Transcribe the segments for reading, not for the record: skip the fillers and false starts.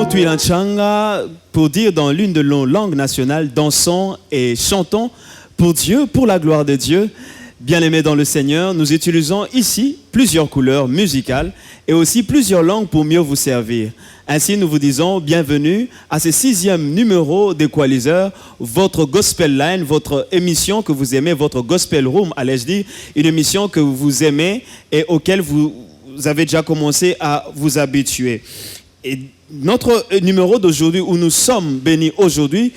mot Twilanchanga pour dire dans l'une de nos langues nationales, dansons et chantons pour Dieu, pour la gloire de Dieu. Bien-aimés dans le Seigneur, nous utilisons ici plusieurs couleurs musicales et aussi plusieurs langues pour mieux vous servir. Ainsi, nous vous disons bienvenue à ce 6e numéro d'Equalizer, votre Gospel Line, votre émission que vous aimez, votre Gospel Room, allais-je dire, une émission que vous aimez et auquel vous avez déjà commencé à vous habituer. Et notre numéro d'aujourd'hui, où nous sommes bénis aujourd'hui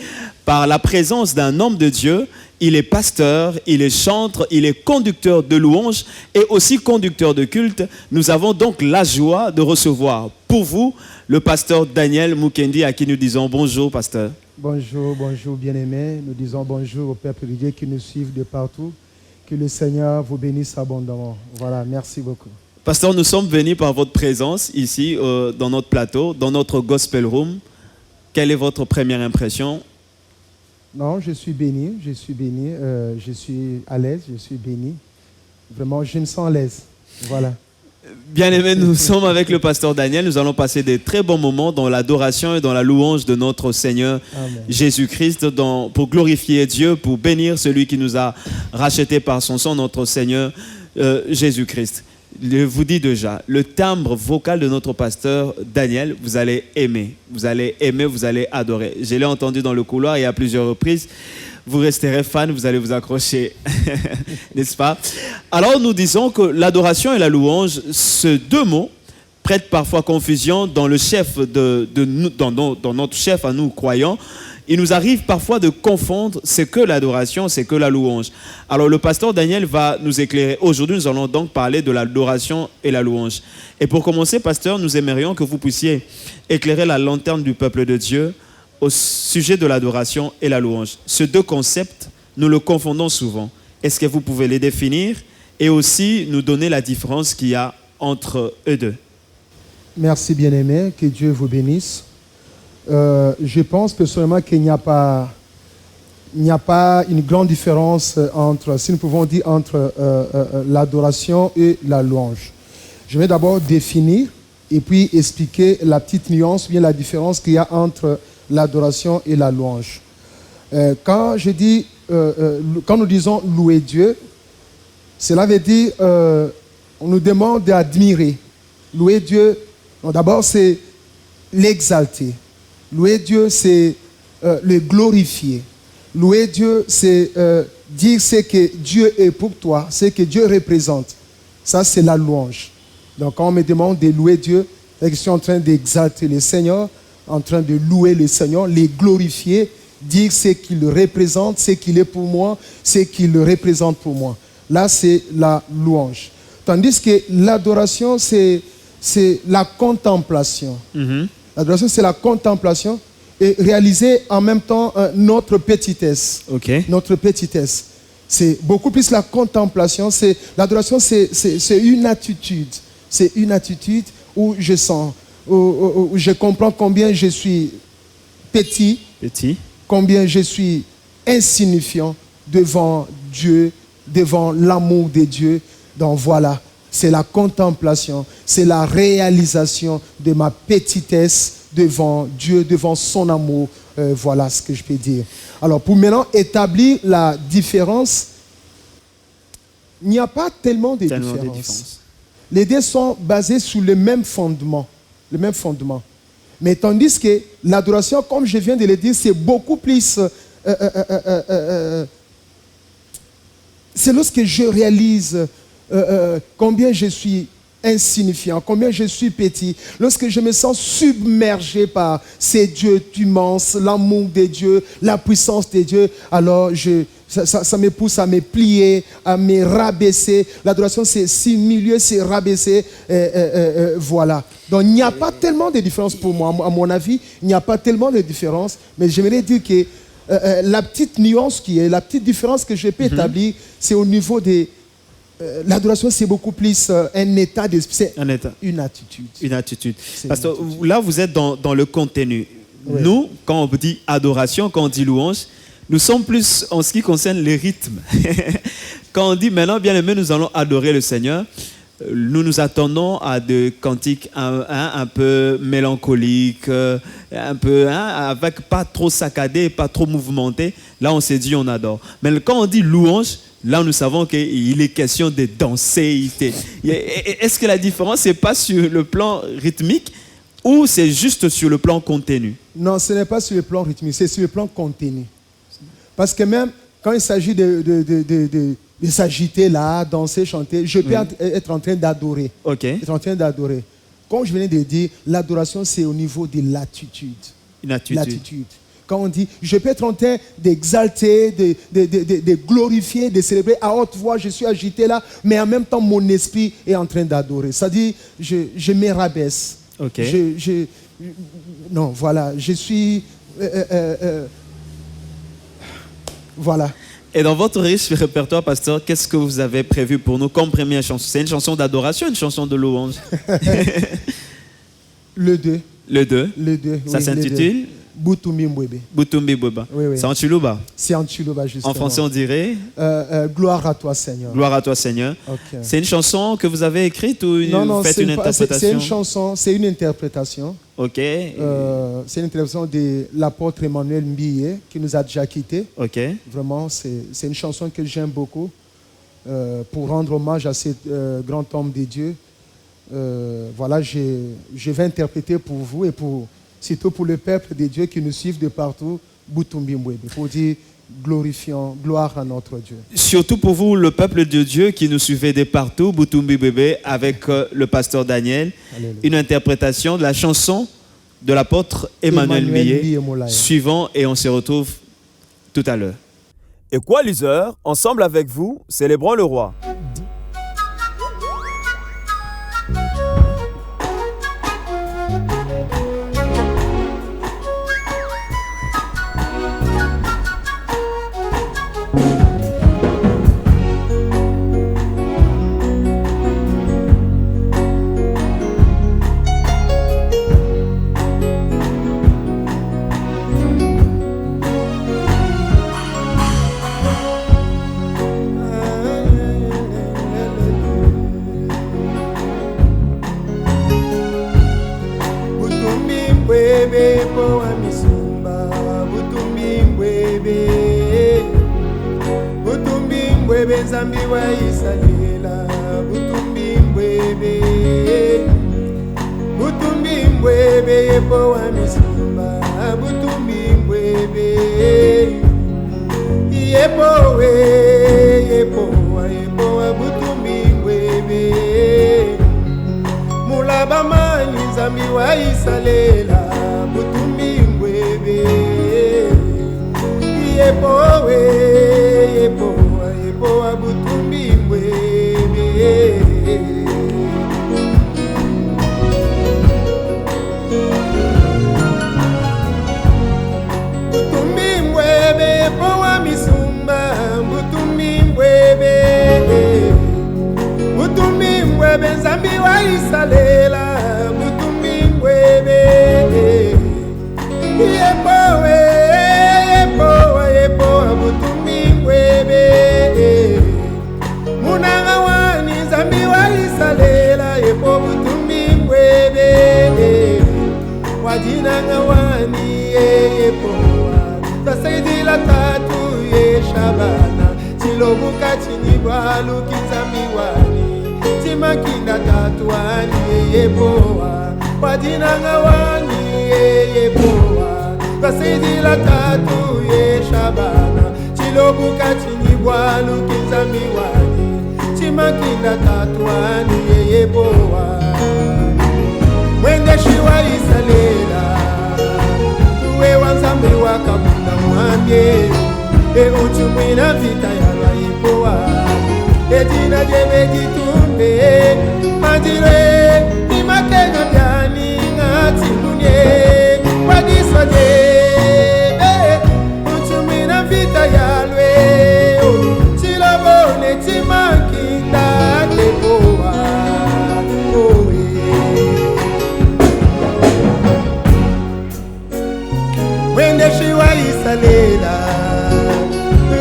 par la présence d'un homme de Dieu, il est pasteur, il est chantre, il est conducteur de louanges et aussi conducteur de culte. Nous avons donc la joie de recevoir pour vous le pasteur Daniel Mukendi, à qui nous disons bonjour, pasteur. Bonjour, bonjour, bien-aimés. Nous disons bonjour au peuple de Dieu qui nous suivent de partout. Que le Seigneur vous bénisse abondamment. Voilà, merci beaucoup. Pasteur, nous sommes bénis par votre présence ici dans notre plateau, dans notre Gospel Room. Quelle est votre première impression? Non, je suis béni, je suis à l'aise, je suis béni. Vraiment, je me sens à l'aise. Voilà. Bien-aimés, nous sommes avec le pasteur Daniel. Nous allons passer des très bons moments dans l'adoration et dans la louange de notre Seigneur Jésus-Christ, pour glorifier Dieu, pour bénir celui qui nous a rachetés par son sang, notre Seigneur Jésus-Christ. Je vous dis déjà, le timbre vocal de notre pasteur Daniel, vous allez aimer, vous allez adorer. Je l'ai entendu dans le couloir et à plusieurs reprises. Vous resterez fan, vous allez vous accrocher, n'est-ce pas? Alors nous disons que l'adoration et la louange, ces deux mots, prêtent parfois confusion dans le chef dans notre chef à nous croyants. Il nous arrive parfois de confondre ce que l'adoration, c'est que la louange. Alors le pasteur Daniel va nous éclairer. Aujourd'hui, nous allons donc parler de l'adoration et la louange. Et pour commencer, pasteur, nous aimerions que vous puissiez éclairer la lanterne du peuple de Dieu au sujet de l'adoration et la louange. Ces deux concepts, nous le confondons souvent. Est-ce que vous pouvez les définir et aussi nous donner la différence qu'il y a entre eux deux? Merci, bien-aimés. Que Dieu vous bénisse. Je pense personnellement qu'il n'y a pas une grande différence entre, si nous pouvons dire, entre l'adoration et la louange. Je vais d'abord définir et puis expliquer la petite nuance, bien la différence qu'il y a entre l'adoration et la louange. Quand nous disons louer Dieu, cela veut dire on nous demande d'admirer. Louer Dieu, d'abord c'est l'exalter. Louer Dieu, c'est le glorifier. Louer Dieu, c'est dire ce que Dieu est pour toi, ce que Dieu représente. Ça, c'est la louange. Donc, quand on me demande de louer Dieu, je suis en train d'exalter le Seigneur, en train de louer le Seigneur, les glorifier, dire ce qu'il représente, ce qu'il est pour moi, ce qu'il représente pour moi. Là, c'est la louange. Tandis que l'adoration, c'est la contemplation. L'adoration, c'est la contemplation et réaliser en même temps notre petitesse. Okay. Notre petitesse. C'est beaucoup plus la contemplation. L'adoration, c'est une attitude. C'est une attitude où je sens, où je comprends combien je suis petit, combien je suis insignifiant devant Dieu, devant l'amour de Dieu. Donc voilà. C'est la contemplation, c'est la réalisation de ma petitesse devant Dieu, devant son amour. Voilà ce que je peux dire. Alors, pour maintenant établir la différence, il n'y a pas tellement de différence. Les deux sont basés sur le même fondement. Mais tandis que l'adoration, comme je viens de le dire, c'est beaucoup plus... c'est lorsque je réalise... combien je suis insignifiant, combien je suis petit, lorsque je me sens submergé par ces dieux immenses, l'amour de Dieu, la puissance de Dieu, alors ça me pousse à me plier, à me rabaisser. L'adoration, c'est s'humilier, c'est rabaisser. Voilà. Donc, il n'y a pas tellement de différence pour moi. À mon avis, il n'y a pas tellement de différence. Mais j'aimerais dire que la petite nuance la petite différence que je peux établir, c'est au niveau des... l'adoration, c'est beaucoup plus un état d'esprit, une attitude. Une attitude. Parce que là, vous êtes dans le contenu. Oui. Nous, quand on dit adoration, quand on dit louange, nous sommes plus en ce qui concerne les rythmes. Quand on dit maintenant, bien aimé, nous allons adorer le Seigneur, nous nous attendons à des cantiques un peu mélancoliques, un peu avec pas trop saccadés, pas trop mouvementés. Là, on s'est dit, on adore. Mais quand on dit louange, là, nous savons qu'il est question de danser. Est-ce que la différence, c'est pas sur le plan rythmique ou c'est juste sur le plan contenu? Non, ce n'est pas sur le plan rythmique, c'est sur le plan contenu. Parce que même quand il s'agit de s'agiter là, danser, chanter, je peux être en train d'adorer. Ok. Être en train d'adorer. Comme je venais de dire, l'adoration, c'est au niveau de l'attitude. L'attitude. Quand on dit, je peux être en train d'exalter, de glorifier, de célébrer à haute voix, je suis agité là, mais en même temps, mon esprit est en train d'adorer. C'est-à-dire, je me rabaisse. Ok. Non, voilà, je suis... voilà. Et dans votre riche répertoire, pasteur, qu'est-ce que vous avez prévu pour nous comme première chanson? C'est une chanson d'adoration, une chanson de louange? Le 2. Le 2. Le 2. Ça s'intitule Butumbi Mbwebe. Butumbi Mbwebe. Oui, oui. C'est en Chiluba? C'est en Chiluba, justement. En français, on dirait gloire à toi, Seigneur. Gloire à toi, Seigneur. Okay. C'est une chanson que vous avez écrite ou non, faites une interprétation? C'est une chanson, c'est une interprétation. Ok. C'est une interprétation de l'apôtre Emmanuel Mbiye qui nous a déjà quittés. Ok. Vraiment, c'est une chanson que j'aime beaucoup pour rendre hommage à ce grand homme de Dieu. Voilà, je vais interpréter pour vous et surtout pour le peuple de Dieu qui nous suivent de partout, Butumbi Mbwebe, pour dire glorifiant, gloire à notre Dieu. Surtout pour vous, le peuple de Dieu qui nous suivait de partout, Butumbi Mbwebe, avec le pasteur Daniel, Alléluia. Une interprétation de la chanson de l'apôtre Emmanuel Mbiye, suivant, et on se retrouve tout à l'heure. Equalizer, ensemble avec vous, célébrons le roi. Zambi wa isalela Butumbi Mbwebe Butumbi Mbwebe yepo wa misimba Butumbi Mbwebe yepo wa Butumbi Mbwebe Mulaba mani Zambi wa isalela Butumbi Mbwebe yepo wa Butumbi Mbwebe Butumbi Mbwebe po wa misumba Butumbi Mbwebe Butumbi Mbwebe Zambi wa isalela Butumbi Mbwebe yepo wa Butumbi Mbwebe Munanga wani Zambi wa isalela yepo Butumbi Mbwebe Wajinanga wani yepo Tasaidila tatu ye Shabana Chilobuka chinibwa luki Zambi wani Chimakinda tatu wani yepo Wajinanga wani yepo Tasaidila tatu ye Shabana Chilobuka chinibwa luki Zambi wani Chimakinda tatu wani yepo Mwende shiwa isalela Uwe wanzambi wakabunda mwambye Uchumwina vita yala ipowa Ejina jebe jitumbe Majire imakenya byani ngati munye Wagiswa jebe Uchumwina vita yalwe Chilabone chimakinda tepowa Wende shiwa isalela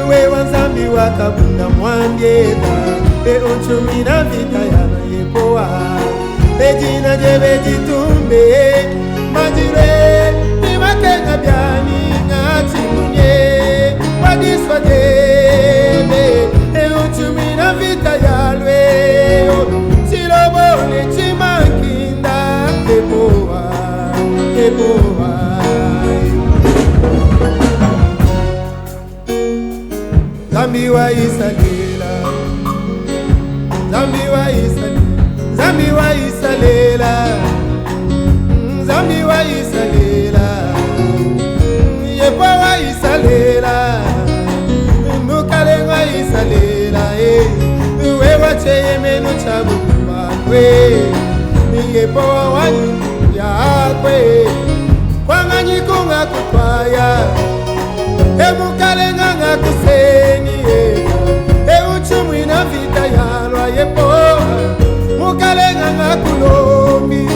Uwe wanzambi wakabunda mwambye Uchumwina vita yala yepowa ejina jebe jitumbe majire imakenga byani ngati munye wadiswa jebe eutumina vita yalwe silobole chimankinda yepowa yepowa Zambi wa isalela Zambi wa isalela Zambi wa isalela Zambi wa isalela Yepa wa isalela Nukale wa isalela We wache menu chabuma Yepa wa wani ya kwe Kwa nganyi kunga kupaya Emukalenga nga kusengi Euchumwi na vita yalwa yepo Mukalenga nga kulombi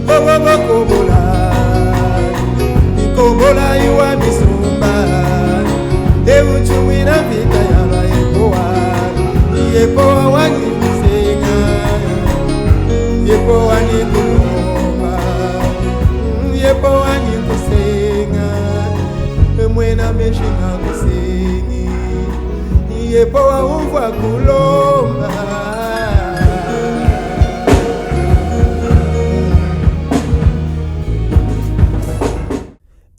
Obobo kobola Kobola iwa misumba Euchumwi na vita yalwa yepo Yepo wani kusenga Yepo wani kulomba Yepo wani kusenga Mwena meshinga kusengi Yepo wa umva kulomba.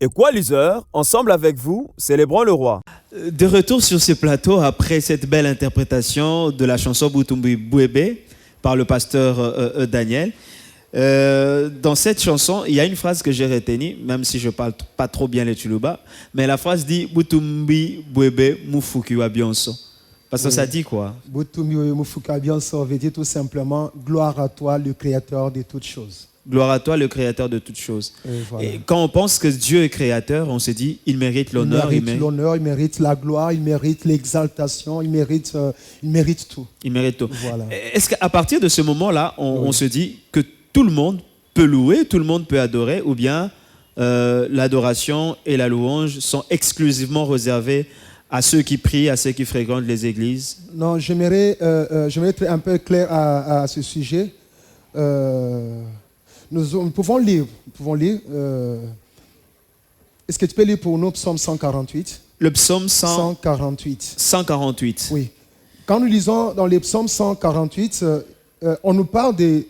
Equaliseur, ensemble avec vous, célébrons le roi. De retour sur ce plateau après cette belle interprétation de la chanson Butumbi Bwebe par le pasteur Daniel. Dans cette chanson, il y a une phrase que j'ai retenue, même si je ne parle pas trop bien le Tuluba, mais la phrase dit Butumbi Bwebe Mufuki Wabionso. Parce que ça dit quoi? Butumbi Bwebe Mufuki Wabionso veut dire tout simplement gloire à toi, le créateur de toutes choses. Gloire à toi, le créateur de toutes choses. Voilà. Et quand on pense que Dieu est créateur, on se dit il mérite l'honneur. Il mérite l'honneur, il mérite la gloire, il mérite l'exaltation, il mérite tout. Il mérite tout. Voilà. Est-ce qu'à partir de ce moment-là, on se dit que tout le monde peut louer, tout le monde peut adorer, ou bien l'adoration et la louange sont exclusivement réservées à ceux qui prient, à ceux qui fréquentent les églises? Non, j'aimerais être un peu clair à ce sujet. Nous pouvons lire. Est-ce que tu peux lire pour nous Psaume 148? Le psaume 148. 148. Oui. Quand nous lisons dans les psaumes 148, on nous parle de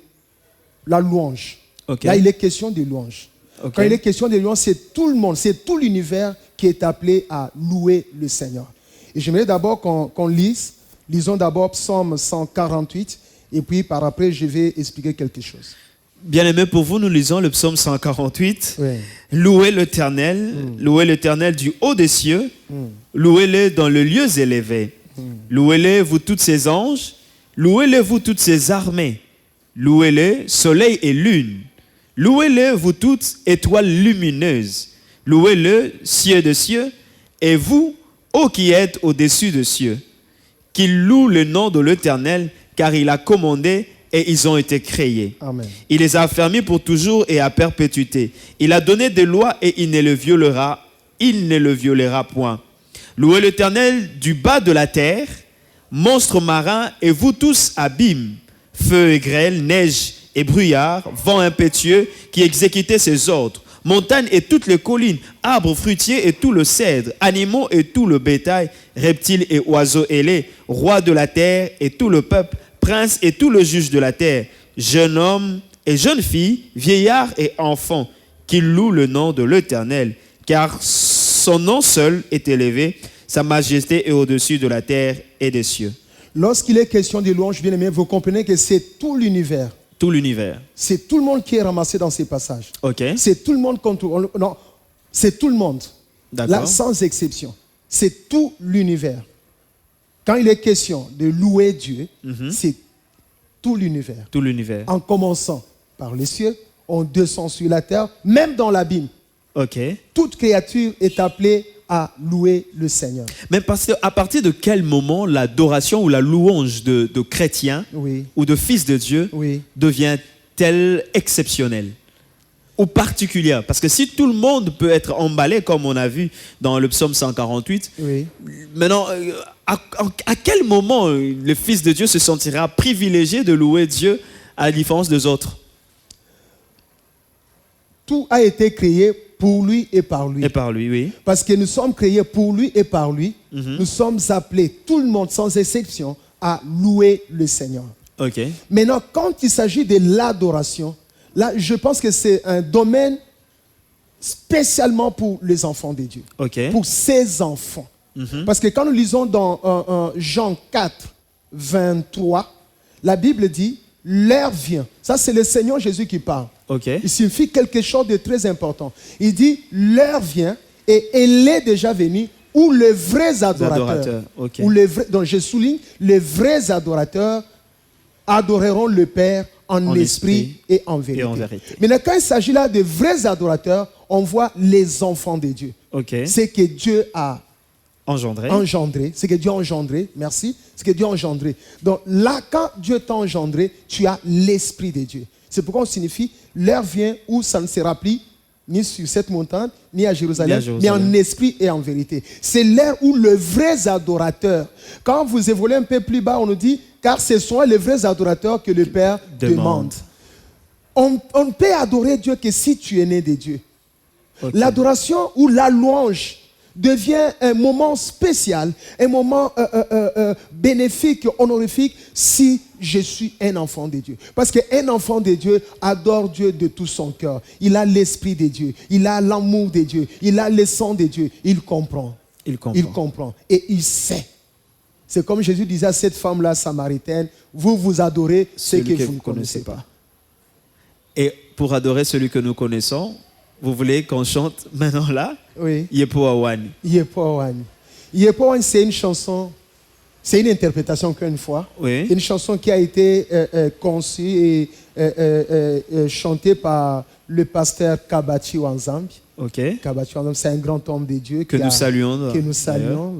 la louange. Okay. Là, il est question de louange. Okay. Quand il est question de louange, c'est tout le monde, c'est tout l'univers qui est appelé à louer le Seigneur. Et j'aimerais d'abord qu'on lise. Lisons d'abord Psaume 148 et puis par après, je vais expliquer quelque chose. Bien-aimés, pour vous, nous lisons le psaume 148. Oui. Louez l'Éternel, louez l'Éternel du haut des cieux, louez-le dans les lieux élevés. Louez-le, vous tous ses anges, louez-le, vous toutes ses armées. Louez-le, soleil et lune. Louez-le, vous toutes étoiles lumineuses. Louez-le, cieux de cieux, et vous, ô qui êtes au-dessus des cieux. Qu'il loue le nom de l'Éternel, car il a commandé et ils ont été créés. Amen. Il les a affermis pour toujours et à perpétuité. Il a donné des lois et il ne le violera point. Louez l'Éternel du bas de la terre, monstres marins et vous tous abîmes, feu et grêle, neige et brouillard, vent impétueux qui exécutait ses ordres, montagnes et toutes les collines, arbres fruitiers et tout le cèdre, animaux et tout le bétail, reptiles et oiseaux ailés, rois de la terre et tout le peuple, princes et tout le juge de la terre, jeunes hommes et jeunes filles, vieillards et enfants, qui louent le nom de l'Éternel, car son nom seul est élevé, sa majesté est au-dessus de la terre et des cieux. Lorsqu'il est question de louange, bien aimé, vous comprenez que c'est tout l'univers. Tout l'univers. C'est tout le monde qui est ramassé dans ces passages. Ok. C'est tout le monde non, c'est tout le monde. D'accord. Là, sans exception. C'est tout l'univers. Quand il est question de louer Dieu, c'est tout l'univers. Tout l'univers. En commençant par les cieux, on descend sur la terre, même dans l'abîme. Ok. Toute créature est appelée à louer le Seigneur. Mais parce que à partir de quel moment l'adoration ou la louange de chrétiens ou de fils de Dieu devient-elle exceptionnelle ou particulière? Parce que si tout le monde peut être emballé, comme on a vu dans le psaume 148, maintenant, à quel moment le Fils de Dieu se sentira privilégié de louer Dieu à la différence des autres? Tout a été créé pour lui et par lui. Et par lui, oui. Parce que nous sommes créés pour lui et par lui. Nous sommes appelés, tout le monde sans exception, à louer le Seigneur. Ok. Maintenant, quand il s'agit de l'adoration, là, je pense que c'est un domaine spécialement pour les enfants de Dieu. Ok. Pour ses enfants. Parce que quand nous lisons dans Jean 4, 23, la Bible dit, l'heure vient. Ça, c'est le Seigneur Jésus qui parle. Ok. Il signifie quelque chose de très important. Il dit, l'heure vient et elle est déjà venue où les vrais adorateurs, okay. donc je souligne, les vrais adorateurs adoreront le Père en esprit et en vérité. Mais quand il s'agit là de vrais adorateurs, on voit les enfants de Dieu. Okay. C'est que Dieu a engendré. C'est que Dieu a engendré. Merci. C'est que Dieu a engendré. Donc là, quand Dieu t'a engendré, tu as l'esprit de Dieu. C'est pourquoi on signifie l'heure vient où ça ne sera plus ni sur cette montagne, ni à Jérusalem, mais en esprit et en vérité. C'est l'heure où les vrais adorateurs, quand vous évoluez un peu plus bas, on nous dit, car ce sont les vrais adorateurs que le Père demande. On ne peut adorer Dieu que si tu es né de Dieu. Okay. L'adoration ou la louange devient un moment spécial, un moment bénéfique, honorifique, si je suis un enfant de Dieu. Parce qu'un enfant de Dieu adore Dieu de tout son cœur. Il a l'esprit de Dieu, il a l'amour de Dieu, il a le sang de Dieu. Il comprend. Il comprend. Et il sait. C'est comme Jésus disait à cette femme-là samaritaine, vous adorez ce que vous ne connaissez pas. Et pour adorer celui que nous connaissons, vous voulez qu'on chante maintenant là? Oui. Yepo Awani. Yepo Awani. Yepo Awani, c'est une chanson, c'est une interprétation encore une fois. Oui. Une chanson qui a été conçue et chantée par le pasteur Kabati Wanzambi. Ok. Kabati Wanzambi, c'est un grand homme de Dieu que nous saluons. Que nous saluons.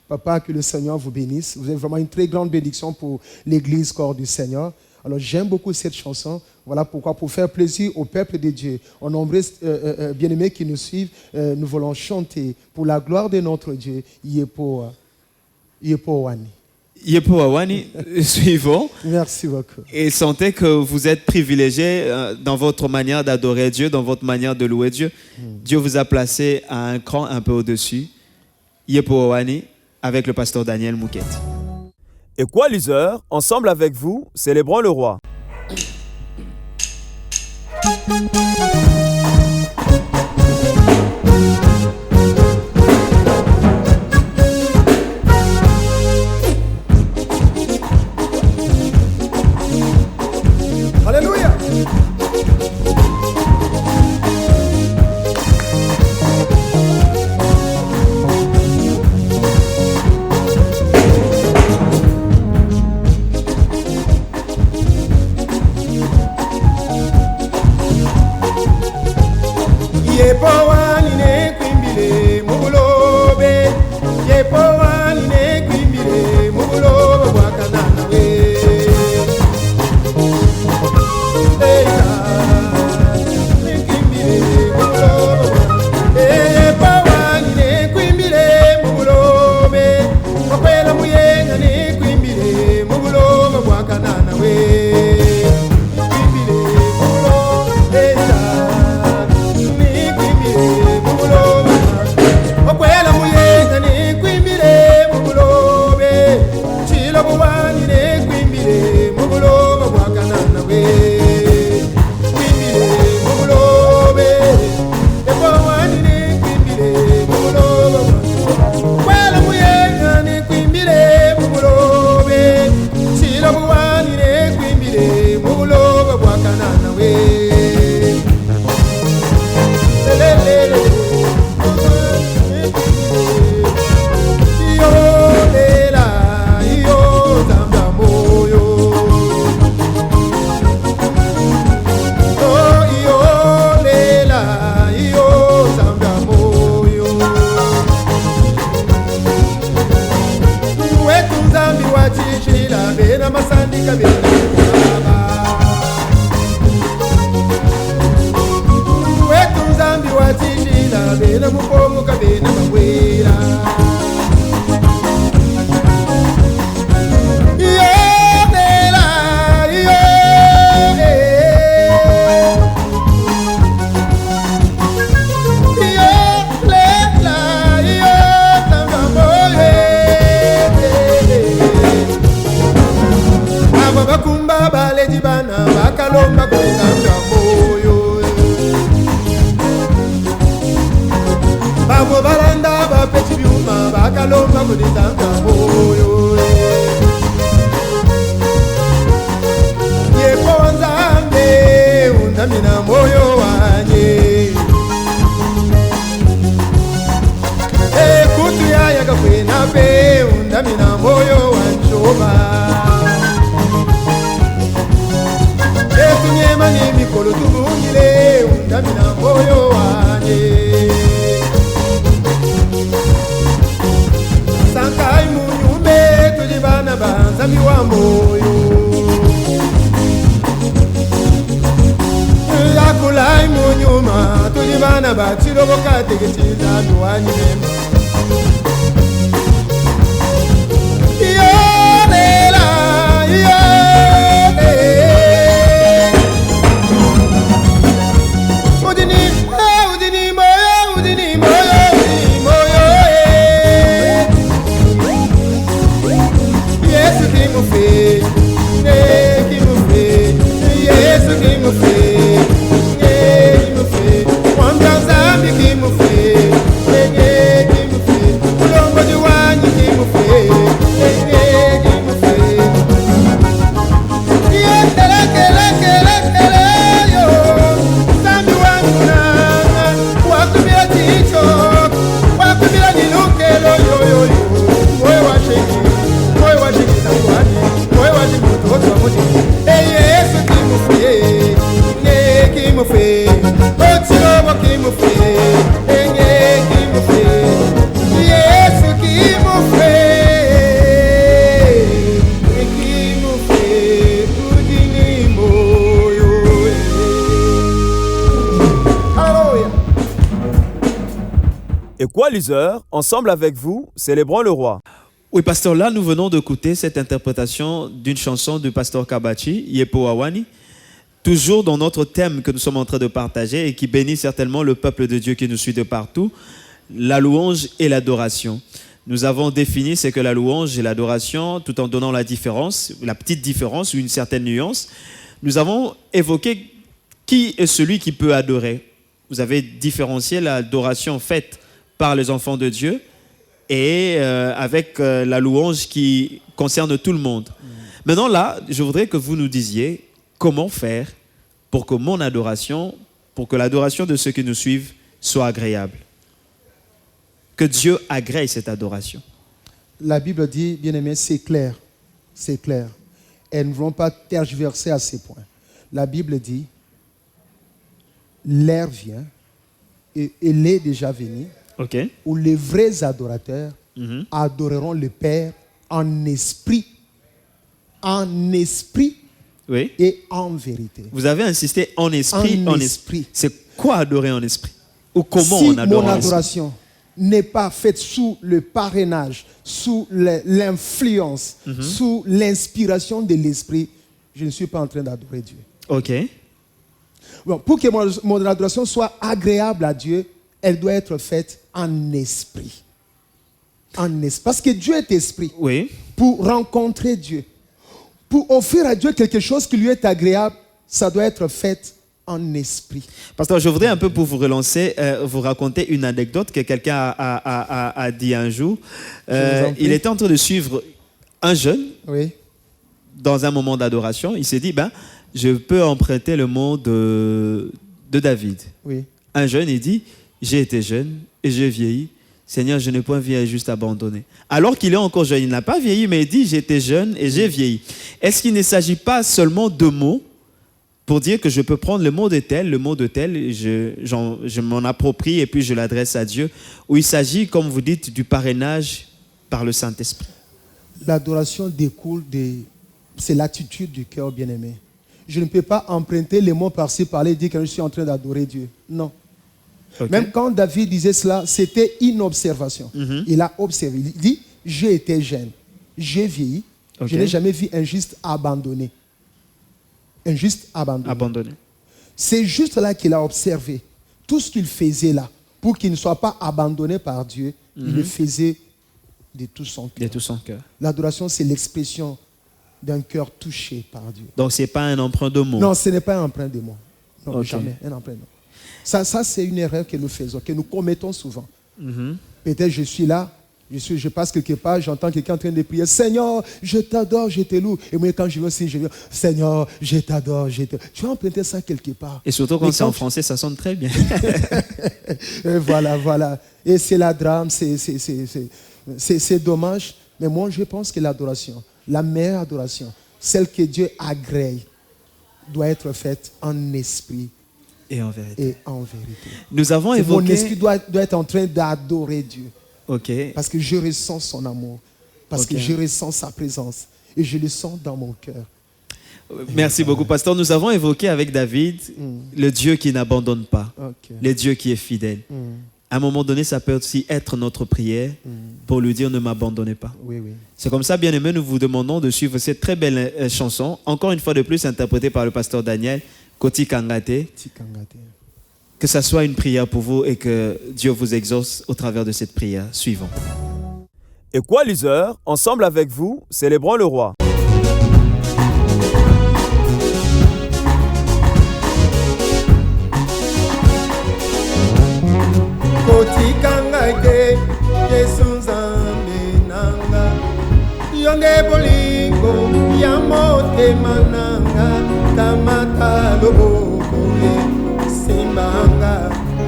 Papa, que le Seigneur vous bénisse. Vous êtes vraiment une très grande bénédiction pour l'Église corps du Seigneur. Alors j'aime beaucoup cette chanson. Voilà pourquoi, pour faire plaisir au peuple de Dieu, aux nombreux bien-aimés qui nous suivent, nous voulons chanter pour la gloire de notre Dieu, Yepo Awani. Yepo Awani, suivons. Merci beaucoup. Et sentez que vous êtes privilégiés dans votre manière d'adorer Dieu, dans votre manière de louer Dieu. Dieu vous a placé à un cran un peu au-dessus. Yepo Awani, avec le pasteur Daniel Moukette. Equalizer, ensemble avec vous, célébrons le roi. Alléluia. Yepo Awani ne kwimbile mubulobe. Yepo Awani ne kwimbile mubulobe bwa Kanana we. Jamina moyo wanye Sankai munyume tulibana banzami wa moyo Yakulai munyuma tulibana batiro bokate getiza duwani mema Équaliseurs, ensemble avec vous, célébrons le roi. Oui, pasteur, là, nous venons d'écouter cette interprétation d'une chanson du pasteur Kabachi, Yepo Awani, toujours dans notre thème que nous sommes en train de partager et qui bénit certainement le peuple de Dieu qui nous suit de partout, la louange et l'adoration. Nous avons défini ce que la louange et l'adoration, tout en donnant la différence, la petite différence ou une certaine nuance. Nous avons évoqué qui est celui qui peut adorer. Vous avez différencié l'adoration faite par les enfants de Dieu et avec la louange qui concerne tout le monde. Maintenant là, je voudrais que vous nous disiez comment faire pour que mon adoration, pour que l'adoration de ceux qui nous suivent soit agréable. Que Dieu agrée cette adoration. La Bible dit, bien-aimé, c'est clair. C'est clair. Et nous ne voulons pas tergiverser à ces points. La Bible dit, l'heure vient, et elle est déjà venue, Okay. où les vrais adorateurs adoreront le Père en esprit Oui. et en vérité. Vous avez insisté en esprit. C'est quoi adorer en esprit? Ou comment si on adore mon en esprit? adoration n'est pas faite sous le parrainage, sous l'influence, sous l'inspiration de l'esprit, je ne suis pas en train d'adorer Dieu. Ok. Bon, pour que mon adoration soit agréable à Dieu, elle doit être faite en esprit. En esprit. Parce que Dieu est esprit. Oui. Pour rencontrer Dieu, pour offrir à Dieu quelque chose qui lui est agréable, ça doit être fait en esprit. Pasteur, je voudrais un peu pour vous relancer, vous raconter une anecdote que quelqu'un a dit un jour. Il était en train de suivre un jeune dans un moment d'adoration. Il s'est dit, je peux emprunter le mot de David. Oui. Un jeune, il dit, j'ai été jeune et j'ai vieilli. Seigneur, je n'ai point vieilli, juste abandonné. Alors qu'il est encore jeune, il n'a pas vieilli, mais il dit, j'étais jeune et j'ai vieilli. Est-ce qu'il ne s'agit pas seulement de mots pour dire que je peux prendre le mot de tel, je m'en approprie et puis je l'adresse à Dieu, ou il s'agit, comme vous dites, du parrainage par le Saint-Esprit? L'adoration découle c'est l'attitude du cœur bien-aimé. Je ne peux pas emprunter les mots par-ci, par-là et dire que je suis en train d'adorer Dieu. Non. Okay. Même quand David disait cela, c'était une observation. Il a observé. Il dit, j'ai été jeune, j'ai vieilli, je n'ai jamais vu un juste abandonné. Un juste abandonné. C'est juste là qu'il a observé. Tout ce qu'il faisait là, pour qu'il ne soit pas abandonné par Dieu, il le faisait de tout son cœur. De tout son cœur. L'adoration, c'est l'expression d'un cœur touché par Dieu. Donc, ce n'est pas un emprunt de mots? Non, ce n'est pas un emprunt de mots. Non, jamais. Un emprunt de mots. Ça c'est une erreur que nous faisons, que nous commettons souvent. Peut-être je suis là, je passe quelque part, j'entends quelqu'un en train de prier, Seigneur, je t'adore, je te loue. Et moi, quand je vais aussi, je dis, Seigneur, je t'adore, je te... Tu vas emprunter ça quelque part. Et surtout quand c'est en français, ça sonne très bien. Et voilà. Et c'est la drame, c'est dommage. Mais moi, je pense que l'adoration, la meilleure adoration, celle que Dieu agrée, doit être faite en esprit et en vérité. Et en vérité. Nous avons Mon évoqué... esprit doit être en train d'adorer Dieu. Ok. Parce que je ressens son amour. Parce que Ok. je ressens sa présence. Et je le sens dans mon cœur. Merci beaucoup, pasteur. Nous avons évoqué avec David le Dieu qui n'abandonne pas, Ok. le Dieu qui est fidèle. À un moment donné, ça peut aussi être notre prière pour lui dire ne m'abandonnez pas. Oui, oui. C'est comme ça, bien-aimés, nous vous demandons de suivre cette très belle chanson, encore une fois de plus interprétée par le pasteur Daniel, Koti Kangate. Tikangate. Que ça soit une prière pour vous et que Dieu vous exauce au travers de cette prière. Suivons. Equalizer, ensemble avec vous, célébrons le roi. kotikanga te Yesu Nzambe nanga yonde bolingo ya motema nanga kamata loboko simbanga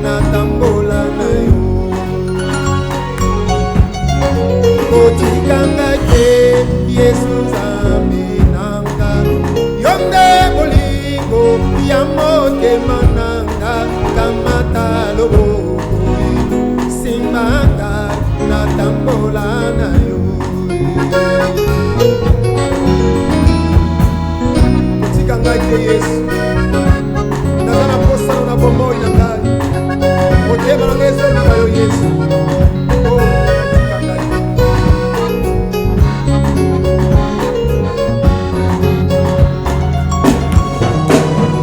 natambola na yo kotikanga te Yesu Nzambe nanga yonde bolingo ya motema nanga kamata loboko simbanga natambola na yo kotikanga te Yesu naza na posana na bomoi na ngai motema na ngai ezolinga yo Yesu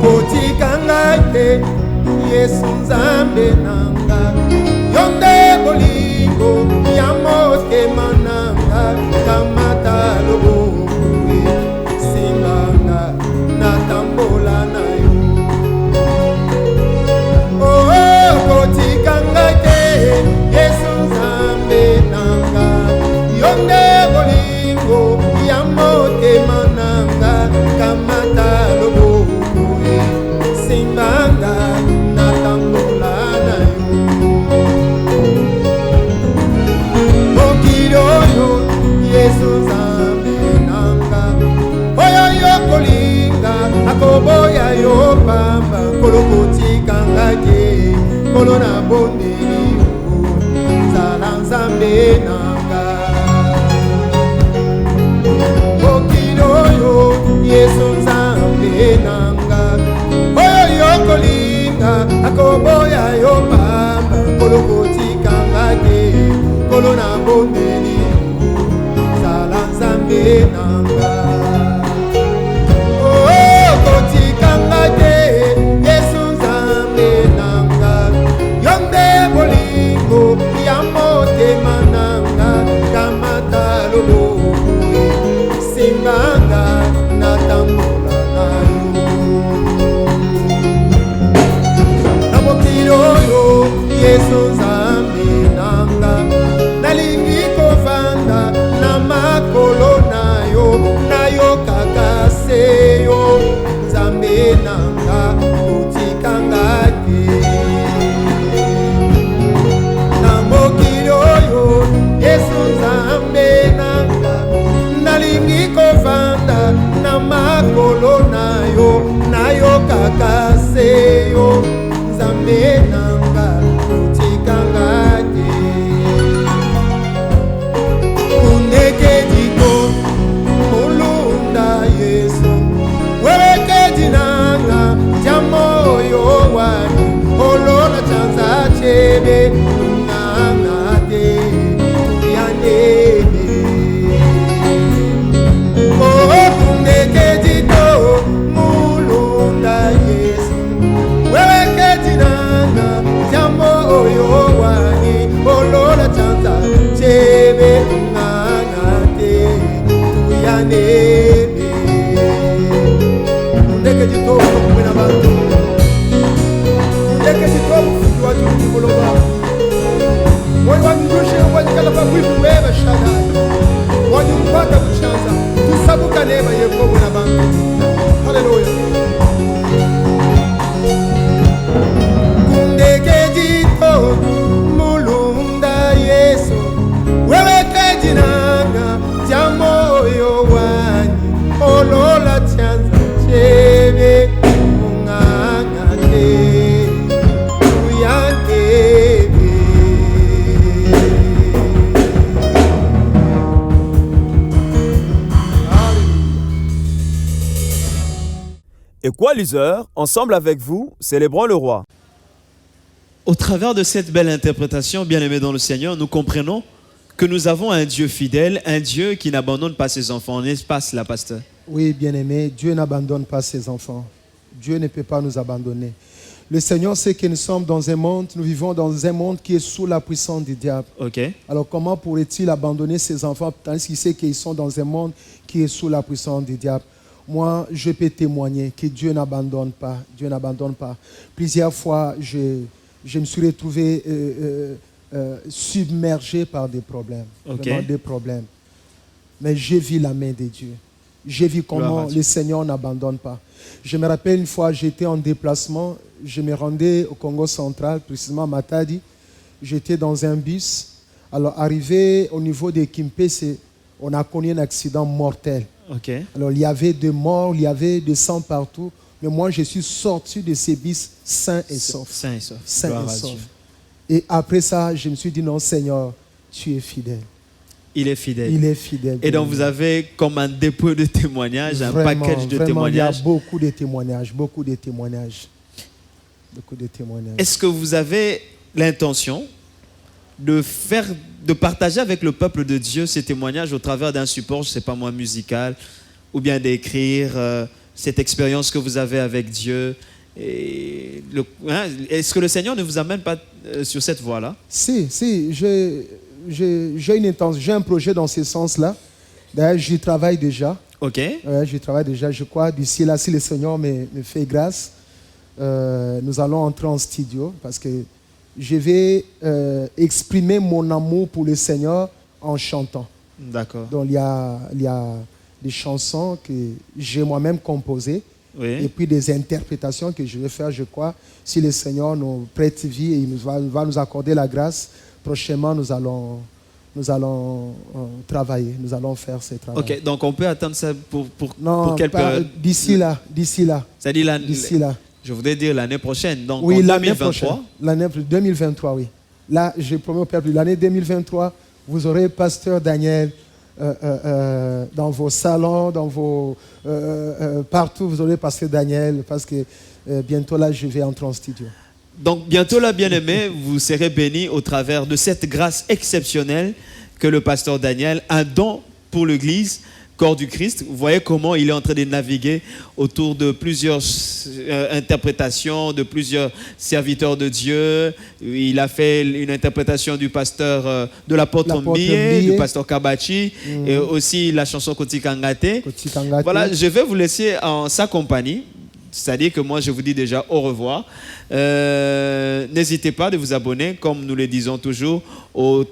kotikanga te Yesu Nzambe nanga yonde bolingo ya motema nanga kamata loboko simbanga natambola na yo kotikanga te Yesu Nzambe nanga yonde bolingo ya motema nanga kamata loboko simbanga natambola na yo mokili oyo Yesu Nzambe nanga oyo yokolinga akoboya yo pamba kolo kotikanga te kolo na bondeli yo nzala Nzambe nanga mokili oyo Yesu Nzambe nanga oyo yokolinga akoboya yo pamba kolo kotikanga te kolo na bondeli nzala Nzambe nanga kotikanga te Yesu Nzambe nanga yonde bolingo ya motema nanga kamata loboko simbanga natambola na yo na mokili oyo Yesu Nzambe nanga nalingi kovanda na makolo na yo nayokaka se yo Nzambe nanga kotikanga te na mokili oyo Yesu Nzambe nanga nalingi kovanda na makolo na yo nayokaka se yo Nzambe nanga kotikanga te undekediko mulunda Yesu werekedinanga tya moyo wani olola chanza chebe nganga te yandebe undekediko mulunda Yesu werekedinanga tya moyo wani olola chanza chebe nganga te tuyandebe ndeke jitobo kumwena bantu ndeke jitobo fuki watu mkuluba moyo wanjushe wajikala pa kwifu wewe shadai wajumpata kuchanza tusabuka neba yekobo na bantu haleluya kundeke jitobo mulunda Yesu wewe kejinanga tya moyo wanyi olola chanza chebe unganga te Equalizer, ensemble avec vous, célébrons le roi. Au travers de cette belle interprétation, bien-aimés dans le Seigneur, nous comprenons que nous avons un Dieu fidèle, un Dieu qui n'abandonne pas ses enfants. N'est-ce pas cela, pasteur? Oui, bien-aimé, Dieu n'abandonne pas ses enfants. Dieu ne peut pas nous abandonner. Le Seigneur sait que nous sommes dans un monde, nous vivons dans un monde qui est sous la puissance du diable. Ok. Alors comment pourrait-il abandonner ses enfants tandis qu'il sait qu'ils sont dans un monde qui est sous la puissance du diable? Moi, je peux témoigner que Dieu n'abandonne pas. Dieu n'abandonne pas. Plusieurs fois, je me suis retrouvé submergé par des problèmes. Ok. Vraiment des problèmes. Mais j'ai vu la main de Dieu. J'ai vu comment le Seigneur n'abandonne pas. Je me rappelle une fois, j'étais en déplacement. Je me rendais au Congo central, précisément à Matadi. J'étais dans un bus. Alors, arrivé au niveau de Kimpese, on a connu un accident mortel. Ok. Alors, il y avait des morts, il y avait du sang partout. Mais moi, je suis sorti de ces bus sain et sauf. Saint et sauf. Sain Gloire et à sauf. Dieu. Et après ça, je me suis dit, non, Seigneur, tu es fidèle. Il est fidèle. Il est fidèle. Et donc vous avez comme un dépôt de témoignages, un package de témoignages. Il y a beaucoup de témoignages, beaucoup de témoignages. Beaucoup de témoignages. Est-ce que vous avez l'intention de partager avec le peuple de Dieu ces témoignages au travers d'un support, je ne sais pas moi, musical, ou bien d'écrire cette expérience que vous avez avec Dieu? Est-ce que le Seigneur ne vous amène pas sur cette voie-là? Si, j'ai une intention, j'ai un projet dans ce sens-là. D'ailleurs, j'y travaille déjà. Ok. J'y travaille déjà. Je crois d'ici là, si le Seigneur me fait grâce, nous allons entrer en studio parce que je vais exprimer mon amour pour le Seigneur en chantant. D'accord. Donc, il y a des chansons que j'ai moi-même composées. Oui. Et puis des interprétations que je vais faire, je crois, si le Seigneur nous prête vie et il va nous accorder la grâce. Prochainement, nous allons travailler, nous allons faire ce travail. Ok, donc on peut attendre ça pour quelle pas période? D'ici là. C'est-à-dire D'ici là. Je voudrais dire l'année prochaine, donc Oui, en l'année 2023. prochaine. L'année 2023, oui. Là, je promets au peuple, l'année 2023, vous aurez Pasteur Daniel dans vos salons, dans vos partout, vous aurez Pasteur Daniel, parce que bientôt là, je vais entrer en studio. Donc bientôt là, bien-aimés, vous serez bénis au travers de cette grâce exceptionnelle que le pasteur Daniel, un don pour l'Église, corps du Christ. Vous voyez comment il est en train de naviguer autour de plusieurs interprétations, de plusieurs serviteurs de Dieu. Il a fait une interprétation du pasteur, de l'apôtre Mie, du pasteur Kabachi, et aussi la chanson Koti Kangate. Voilà, je vais vous laisser en sa compagnie. C'est-à-dire que moi, je vous dis déjà au revoir. N'hésitez pas de vous abonner, comme nous le disons toujours,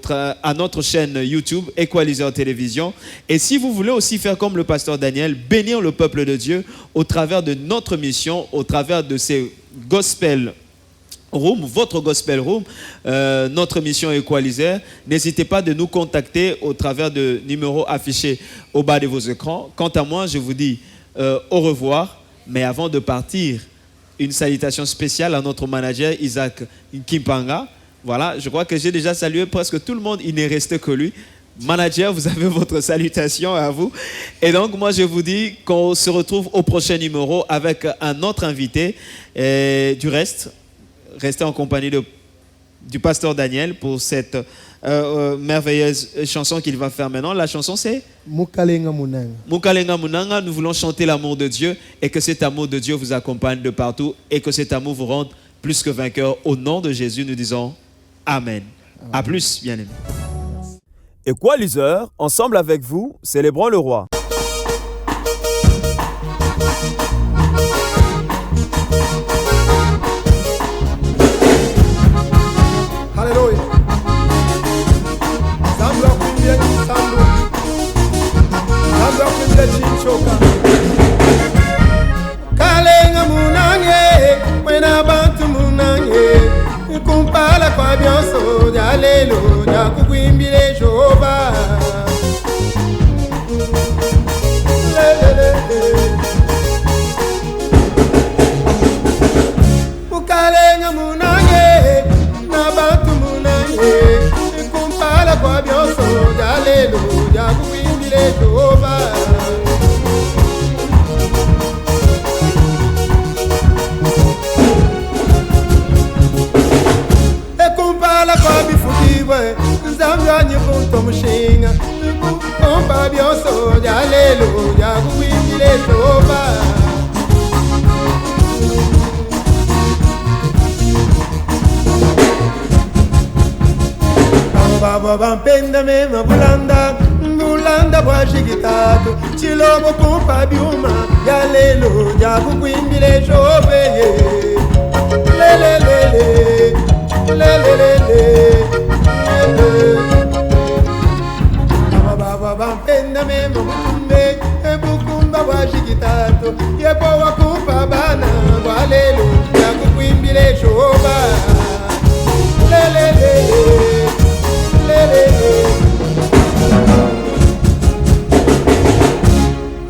à notre chaîne YouTube, Equalizer Télévision. Et si vous voulez aussi faire comme le pasteur Daniel, bénir le peuple de Dieu au travers de notre mission, au travers de ces gospel room, votre gospel room, notre mission Equalizer, n'hésitez pas de nous contacter au travers de numéros affichés au bas de vos écrans. Quant à moi, je vous dis au revoir. Mais avant de partir, une salutation spéciale à notre manager Isaac Kimpanga. Voilà, je crois que j'ai déjà salué presque tout le monde, il n'est resté que lui. Manager, vous avez votre salutation à vous. Et donc, moi, je vous dis qu'on se retrouve au prochain numéro avec un autre invité. Et du reste, restez en compagnie du pasteur Daniel pour cette merveilleuse chanson qu'il va faire maintenant. La chanson, c'est Mukalenga Munanga. Mukalenga Munanga. Nous voulons chanter l'amour de Dieu et que cet amour de Dieu vous accompagne de partout et que cet amour vous rende plus que vainqueur. Au nom de Jésus, nous disons Amen. À plus, bien-aimés. Equalizer, ensemble avec vous, célébrons le roi. Hallelujah. Zambia kumbia chisandu. Zambia kumbia chinchoka. Kalenga munange, mwena bantu munange. Kumpala kwa bionso, jalelo, jakukuimbile Jehova. Mukalenga munange, na bantu munange. Kumpala kwa bionso, jalelo, jakukuimbile Jehova. kwa byonso bya lelo byakuwimbile Jehova. Baba bampenda mema bulanda bulanda bwa shikitatu chilobo kumpa byuma ya lelo byakuwimbile Jehova. Lelelele lelelele baba bampenda mema bukumbe bukumba bwa shikitatu yepo wakumpa bana bwa lelo byakuwimbile Jehova. Lelelele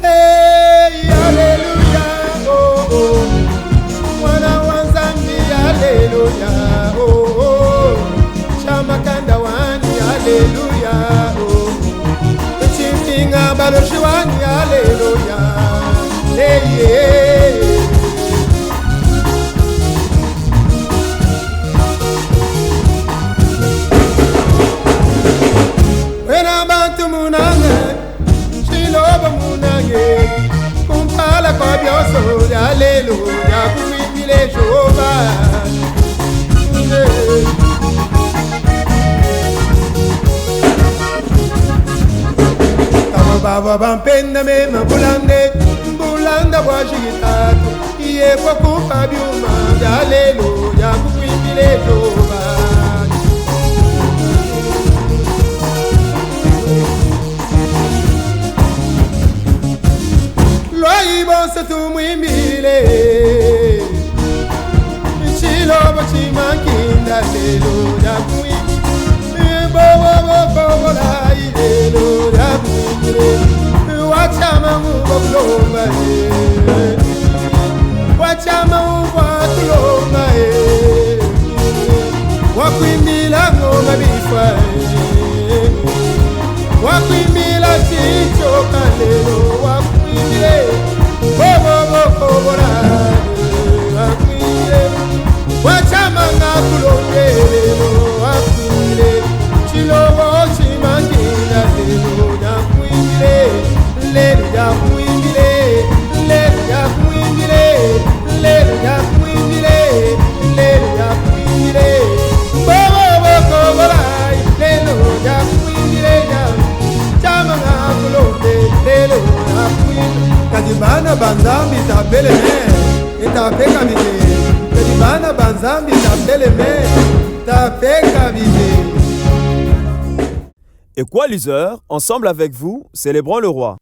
hey, hallelujah, oh, oh. Mwana wanzambi, hallelujah, oh, oh. Shamakanda wani, hallelujah, oh. Chimpinga baloshi wani, hallelujah, hey, yeah. Kumpala kwa byoso ya lelo ya kuwimbile Jehova. Baba bampenda mema bulande bulanda bwa shikitatu iye kwa kumpa byuma ya lelo ya kuwimbile Jehova. Loi bonse tu mwimbile chilobo chimankinda lelo ya kuwimbile bobo la lelo ya kuwimbile wachama muba kulomba wachama muba kulomba wakwimbila ngoma bifwa wakwimbila chichoka lelo wachamanga kulongelo akwile chilobo chimangila lelo yakwile lelo yakwile lelo yakwile lelo yakwile lelo yakwile bobo kobola lelo yakwile chamanga kulongelo akwile kadibana banzambi tapele me itapeka bide kadibana banzambi tapele me tapeka bide. Équaliseurs, ensemble avec vous, célébrons le roi.